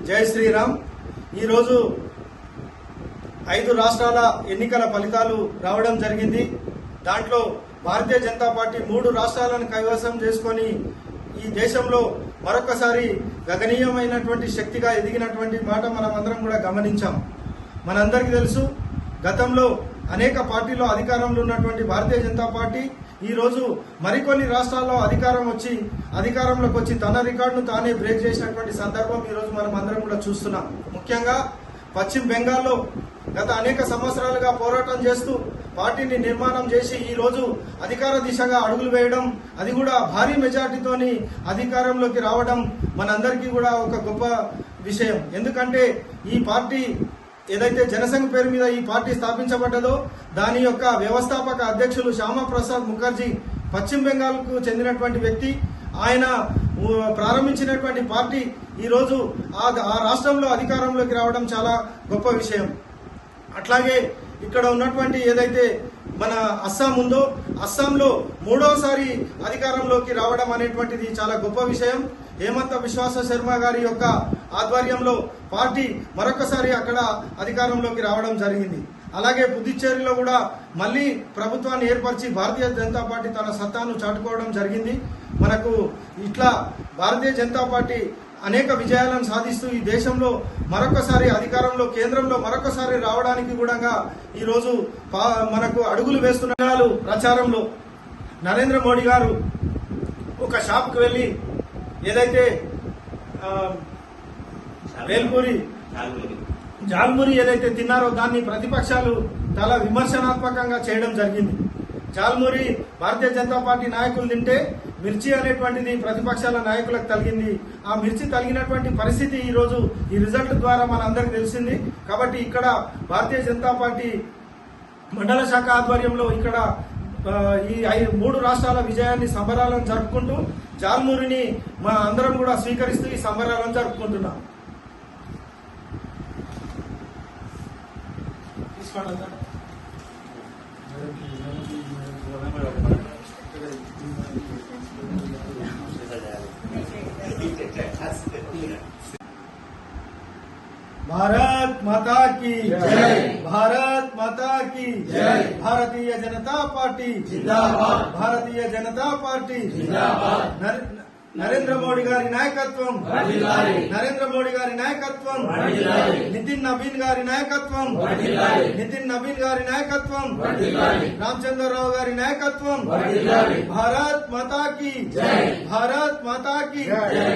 జై శ్రీరామ్. ఈరోజు 5 రాష్ట్రాల ఎన్నికల ఫలితాలు రావడం జరిగింది. దాంట్లో భారతీయ జనతా పార్టీ 3 రాష్ట్రాలను కైవసం చేసుకొని ఈ దేశంలో మరొకసారి గగనీయమైనటువంటి శక్తిగా ఎదిగినటువంటి మాట మనం అందరం కూడా గమనించాం. మనందరికీ తెలుసు, గతంలో అనేక పార్టీల్లో అధికారంలో ఉన్నటువంటి భారతీయ జనతా పార్టీ ఈరోజు మరికొన్ని రాష్ట్రాల్లో అధికారంలోకి వచ్చి తన రికార్డును తానే బ్రేక్ చేసినటువంటి సందర్భం ఈరోజు మనం అందరం కూడా చూస్తున్నాం. ముఖ్యంగా పశ్చిమ బెంగాల్లో గత అనేక సంవత్సరాలుగా పోరాటం చేస్తూ పార్టీని నిర్మాణం చేసి ఈ రోజు అధికార దిశగా అడుగులు వేయడం, అది కూడా భారీ మెజార్టీతోని అధికారంలోకి రావడం మనందరికీ కూడా ఒక గొప్ప విషయం. ఎందుకంటే ఈ పార్టీ ఏదైతే జనసంఘ్ పేరు మీద ఈ పార్టీ స్థాపించబడ్డదో దాని యొక్క వ్యవస్థాపక అధ్యక్షులు శ్యామా ప్రసాద్ ముఖర్జీ పశ్చిమ బెంగాల్కు చెందినటువంటి వ్యక్తి. ఆయన ప్రారంభించినటువంటి పార్టీ ఈరోజు ఆ రాష్ట్రంలో అధికారంలోకి రావడం చాలా గొప్ప విషయం. అట్లాగే ఇక్కడ ఉన్నటువంటి ఏదైతే మన అస్సాం ఉందో, అస్సాంలో 3వసారి అధికారంలోకి రావడం అనేటువంటిది చాలా గొప్ప విషయం. హేమంత విశ్వాస శర్మ గారి యొక్క ఆధ్వర్యంలో పార్టీ మరొకసారి అక్కడ అధికారంలోకి రావడం జరిగింది. అలాగే పుదుచ్చేరిలో కూడా మళ్లీ ప్రభుత్వాన్ని ఏర్పరిచి భారతీయ జనతా పార్టీ తన సత్తాను చాటుకోవడం జరిగింది. మనకు ఇట్లా భారతీయ జనతా పార్టీ అనేక విజయాలను సాధిస్తూ ఈ దేశంలో మరొకసారి అధికారంలో కేంద్రంలో మరొకసారి రావడానికి కూడా ఈరోజు మనకు అడుగులు వేస్తున్నారు. ప్రచారంలో నరేంద్ర మోడీ గారు ఒక షాప్కి వెళ్లి ఏదైతే జాల్మూరి ఏదైతే తిన్నారో దాన్ని ప్రతిపక్షాలు చాలా విమర్శనాత్మకంగా చేయడం జరిగింది. జాల్మూరి భారతీయ జనతా పార్టీ నాయకులు తింటే మిర్చి అనేటువంటిది ప్రతిపక్షాల నాయకులకు తగిలింది. ఆ మిర్చి తగిలినటువంటి పరిస్థితి ఈ రోజు ఈ రిజల్ట్ ద్వారా మనందరికీ తెలిసింది. కాబట్టి ఇక్కడ భారతీయ జనతా పార్టీ మండల శాఖ ఆధ్వర్యంలో ఇక్కడ ఈ 3 రాష్ట్రాల విజయాన్ని సంబరాలను జరుపుకుంటూ జాల్మూరిని మా అందరం కూడా స్వీకరిస్తూ ఈ సంబరాలను జరుపుకుంటున్నాం. भारत माता की जय, भारत माता की जय, भारतीय जनता पार्टी जिंदाबाद, भारतीय जनता पार्टी जिंदाबाद, नरेंद्र मोदी गारी नायकत्वम, नरेंद्र मोदी गारी नायकत्वम, नितिन नवीन गारी नायकत्वम, नितिन नवीन गारी नायकत्वम, रामचंद्र राव गारी नायकत्वम, भारत माता की जय, भारत माता की जय.